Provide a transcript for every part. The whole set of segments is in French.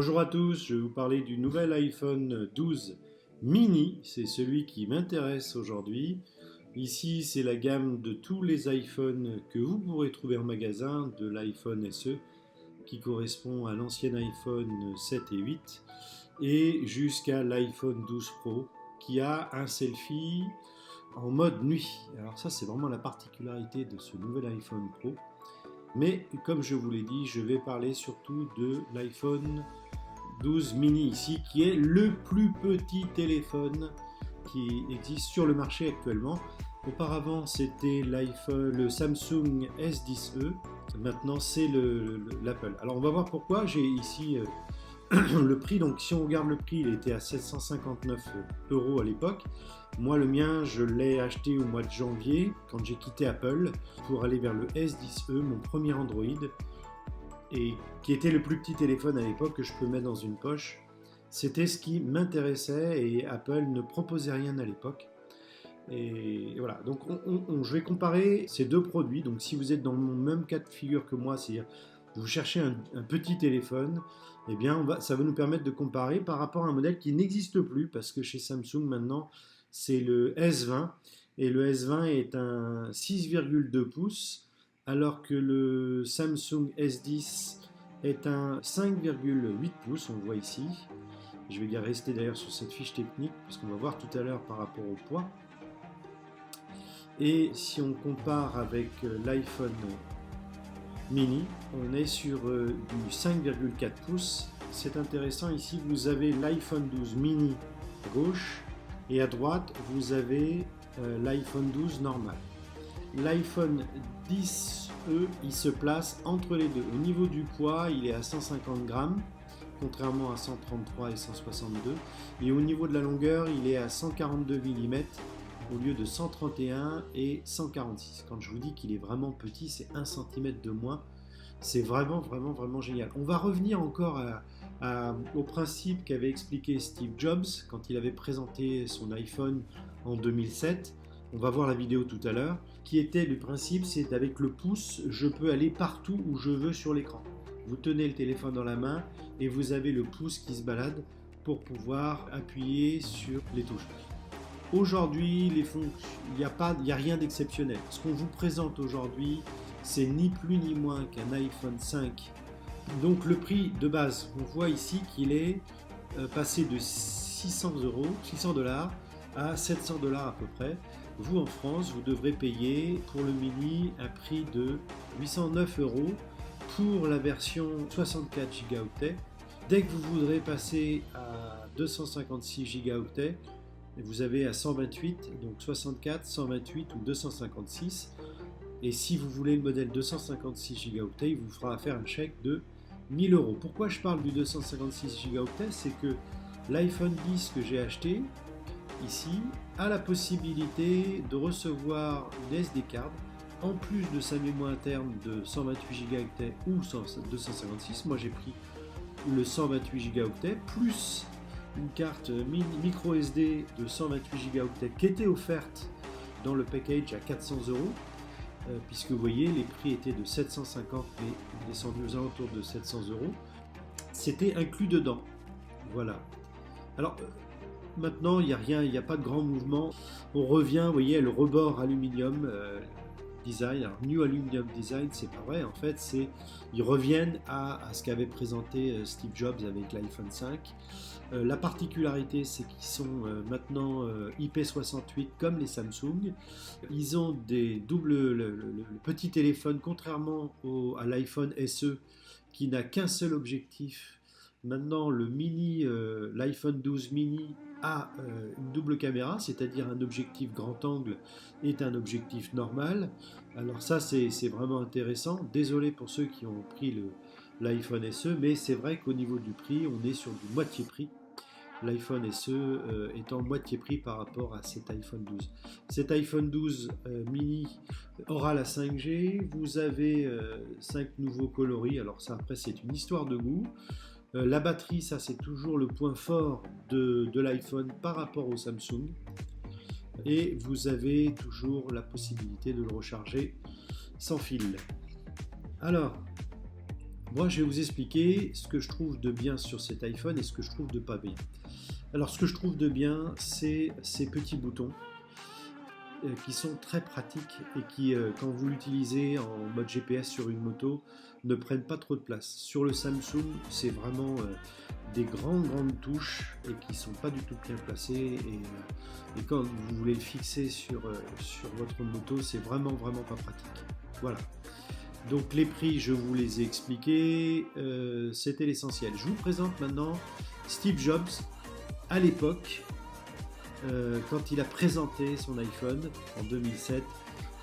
Bonjour à tous, je vais vous parler du nouvel iPhone 12 mini, c'est celui qui m'intéresse aujourd'hui. Ici, c'est la gamme de tous les iPhones que vous pourrez trouver en magasin, de l'iPhone SE qui correspond à l'ancien iPhone 7 et 8 et jusqu'à l'iPhone 12 Pro qui a un selfie en mode nuit. Alors ça, c'est vraiment la particularité de ce nouvel iPhone Pro. Mais comme je vous l'ai dit, je vais parler surtout de l'iPhone 12 mini ici, qui est le plus petit téléphone qui existe sur le marché actuellement. Auparavant, c'était le Samsung S10e. Maintenant, c'est l'Apple. Alors, on va voir pourquoi. J'ai ici le prix. Donc, si on regarde le prix, il était à 759 € à l'époque. Moi, le mien, je l'ai acheté au mois de janvier, quand j'ai quitté Apple, pour aller vers le S10e, mon premier Android, et qui était le plus petit téléphone à l'époque que je peux mettre dans une poche. C'était ce qui m'intéressait et Apple ne proposait rien à l'époque. Et voilà, donc je vais comparer ces deux produits. Donc si vous êtes dans le même cas de figure que moi, c'est-à-dire vous cherchez un petit téléphone, eh bien ça va nous permettre de comparer par rapport à un modèle qui n'existe plus, parce que chez Samsung maintenant c'est le S20, et le S20 est un 6,2 pouces, alors que le Samsung S10 est un 5,8 pouces, on le voit ici. Je vais rester d'ailleurs sur cette fiche technique, parce qu'on va voir tout à l'heure par rapport au poids. Et si on compare avec l'iPhone mini, on est sur du 5,4 pouces. C'est intéressant, ici vous avez l'iPhone 12 mini à gauche, et à droite vous avez l'iPhone 12 normal. L'iPhone 10e, il se place entre les deux. Au niveau du poids, il est à 150 grammes, contrairement à 133 et 162. Et au niveau de la longueur, il est à 142 mm au lieu de 131 et 146. Quand je vous dis qu'il est vraiment petit, c'est 1 cm de moins. C'est vraiment génial. On va revenir encore au principe qu'avait expliqué Steve Jobs quand il avait présenté son iPhone en 2007. On va voir la vidéo tout à l'heure. Qui était le principe, c'est avec le pouce, je peux aller partout où je veux sur l'écran. Vous tenez le téléphone dans la main et vous avez le pouce qui se balade pour pouvoir appuyer sur les touches. Aujourd'hui, il n'y a rien d'exceptionnel. Ce qu'on vous présente aujourd'hui, c'est ni plus ni moins qu'un iPhone 5. Donc le prix de base, on voit ici qu'il est passé de 600 $, à 700 $ à peu près. Vous en France, vous devrez payer pour le mini un prix de 809 € pour la version 64 Go. Dès que vous voudrez passer à 256 Go, vous avez à 128, donc 64, 128 ou 256. Et si vous voulez le modèle 256 Go, il vous fera faire un chèque de 1000 €. Pourquoi je parle du 256 Go? C'est que l'iPhone 10 que j'ai acheté ici a la possibilité de recevoir une SD card en plus de sa mémoire interne de 128 Go ou 256. Moi j'ai pris le 128 Go plus une carte micro SD de 128 Go qui était offerte dans le package à 400 €. Puisque vous voyez, les prix étaient de 750 mais descendus aux alentours de 700 €. C'était inclus dedans. Voilà. Alors, maintenant, il n'y a pas de grand mouvement. On revient, vous voyez, le rebord aluminium design. Alors, New Aluminium Design, c'est pas vrai. En fait, ils reviennent à ce qu'avait présenté Steve Jobs avec l'iPhone 5. La particularité, c'est qu'ils sont maintenant IP68 comme les Samsung. Ils ont le petit téléphone, contrairement à l'iPhone SE qui n'a qu'un seul objectif. Maintenant, l'iPhone 12 mini a une double caméra, c'est-à-dire un objectif grand angle et un objectif normal. Alors ça, c'est vraiment intéressant. Désolé pour ceux qui ont pris l'iPhone SE, mais c'est vrai qu'au niveau du prix, on est sur du moitié prix. L'iPhone SE étant moitié prix par rapport à cet iPhone 12. Cet iPhone 12 mini aura la 5G, vous avez 5 nouveaux coloris, alors ça après c'est une histoire de goût. La batterie, ça c'est toujours le point fort de l'iPhone par rapport au Samsung. Et vous avez toujours la possibilité de le recharger sans fil. Alors, Moi, je vais vous expliquer ce que je trouve de bien sur cet iPhone et ce que je trouve de pas bien. Alors, ce que je trouve de bien, c'est ces petits boutons qui sont très pratiques et qui, quand vous l'utilisez en mode GPS sur une moto, ne prennent pas trop de place. Sur le Samsung, c'est vraiment des grandes touches et qui ne sont pas du tout bien placées. Et quand vous voulez le fixer sur votre moto, c'est vraiment pas pratique. Voilà. Donc les prix, je vous les ai expliqués, c'était l'essentiel. Je vous présente maintenant Steve Jobs à l'époque, quand il a présenté son iPhone en 2007.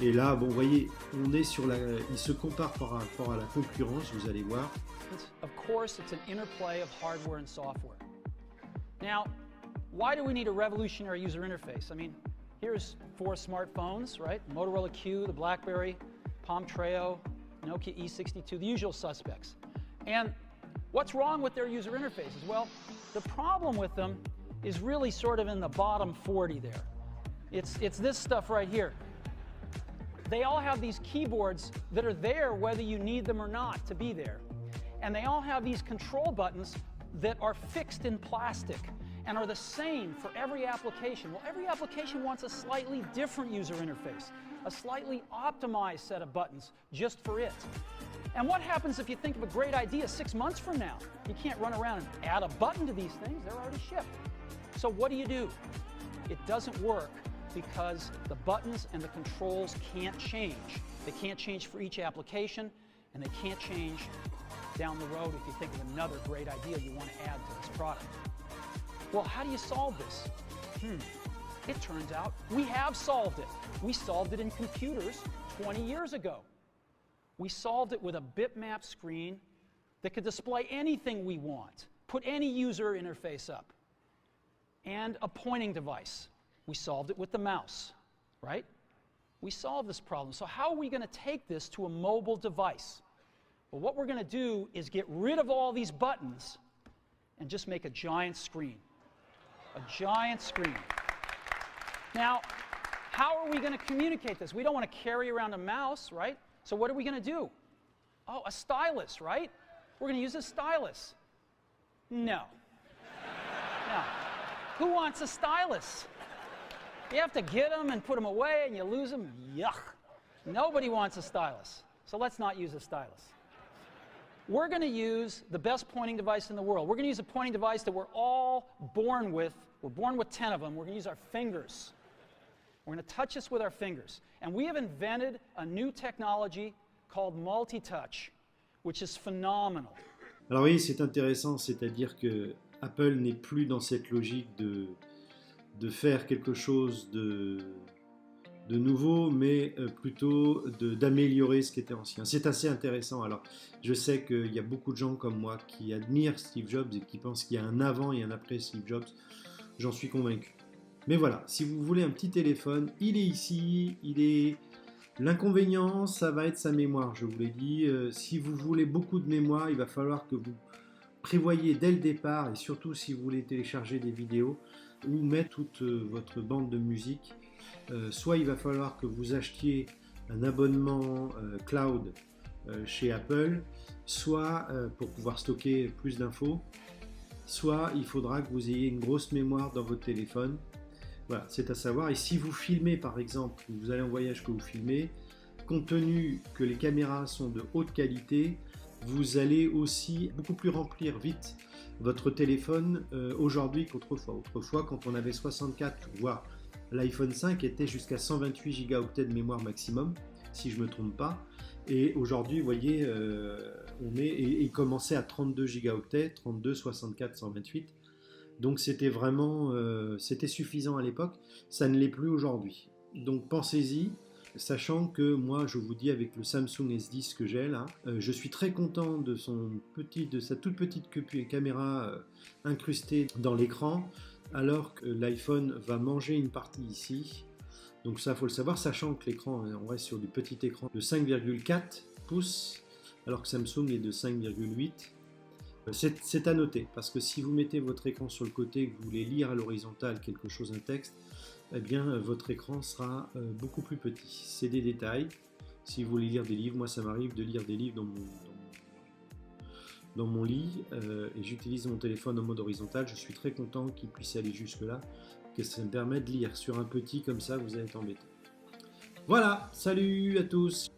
Et là, bon, vous voyez, il se compare par rapport à la concurrence, vous allez voir. Of course, it's an interplay of hardware and software. Now, why do we need a revolutionary user interface? I mean, here's 4 smartphones, right? Motorola Q, the BlackBerry, Palm Treo, Nokia E62, the usual suspects. And what's wrong with their user interfaces? Well, the problem with them is really sort of in the bottom 40 there. It's this stuff right here. They all have these keyboards that are there whether you need them or not to be there. And they all have these control buttons that are fixed in plastic and are the same for every application. Well, every application wants a slightly different user interface, a slightly optimized set of buttons just for it. And what happens if you think of a great idea 6 months from now? You can't run around and add a button to these things, they're already shipped. So what do? It doesn't work because the buttons and the controls can't change. They can't change for each application, and they can't change down the road if you think of another great idea you want to add to this product. Well, how do you solve this? It turns out we have solved it. We solved it in computers 20 years ago. We solved it with a bitmap screen that could display anything we want, put any user interface up, and a pointing device. We solved it with the mouse, right? We solved this problem. So how are we going to take this to a mobile device? Well, what we're going to do is get rid of all these buttons and just make a giant screen. A giant screen. Now, how are we going to communicate this? We don't want to carry around a mouse, right? So what are we going to do? Oh, a stylus, right? We're going to use a stylus. No. No. Who wants a stylus? You have to get them and put them away and you lose them. Yuck. Nobody wants a stylus. So let's not use a stylus. We're going to use the best pointing device in the world. We're going to use a pointing device that we're all born with. We're born with 10 of them. We're going to use our fingers. We're going to touch this with our fingers. And we have invented a new technology called multi-touch, which is phenomenal. Alors oui, c'est intéressant, c'est-à-dire que Apple n'est plus dans cette logique de faire quelque chose de nouveau, mais plutôt d'améliorer ce qui était ancien. C'est assez intéressant. Alors, je sais qu'il y a beaucoup de gens comme moi qui admirent Steve Jobs et qui pensent qu'il y a un avant et un après Steve Jobs. J'en suis convaincu. Mais voilà, si vous voulez un petit téléphone, il est ici, L'inconvénient, ça va être sa mémoire, je vous l'ai dit. Si vous voulez beaucoup de mémoire, il va falloir que vous prévoyez dès le départ, et surtout si vous voulez télécharger des vidéos ou mettre toute votre bande de musique, soit il va falloir que vous achetiez un abonnement cloud chez Apple, soit pour pouvoir stocker plus d'infos, soit il faudra que vous ayez une grosse mémoire dans votre téléphone. Voilà, c'est à savoir. Et si vous filmez par exemple, vous allez en voyage que vous filmez, compte tenu que les caméras sont de haute qualité, vous allez aussi beaucoup plus remplir vite votre téléphone aujourd'hui qu'autrefois. Autrefois, quand on avait 64, voire l'iPhone 5 était jusqu'à 128 gigaoctets de mémoire maximum, si je ne me trompe pas. Et aujourd'hui, vous voyez, il commençait à 32 gigaoctets, 32, 64, 128. Donc c'était vraiment c'était suffisant à l'époque, ça ne l'est plus aujourd'hui. Donc pensez-y, sachant que moi je vous dis avec le Samsung S10 que j'ai là, je suis très content de sa toute petite caméra incrustée dans l'écran, alors que l'iPhone va manger une partie ici. Donc ça faut le savoir, sachant que l'écran, on reste sur du petit écran de 5,4 pouces, alors que Samsung est de 5,8. C'est à noter, parce que si vous mettez votre écran sur le côté et que vous voulez lire à l'horizontale quelque chose, un texte, eh bien votre écran sera beaucoup plus petit. C'est des détails. Si vous voulez lire des livres, moi ça m'arrive de lire des livres dans mon lit et j'utilise mon téléphone en mode horizontal. Je suis très content qu'il puisse aller jusque là, que ça me permet de lire. Sur un petit comme ça, vous allez être embêté. Voilà, salut à tous!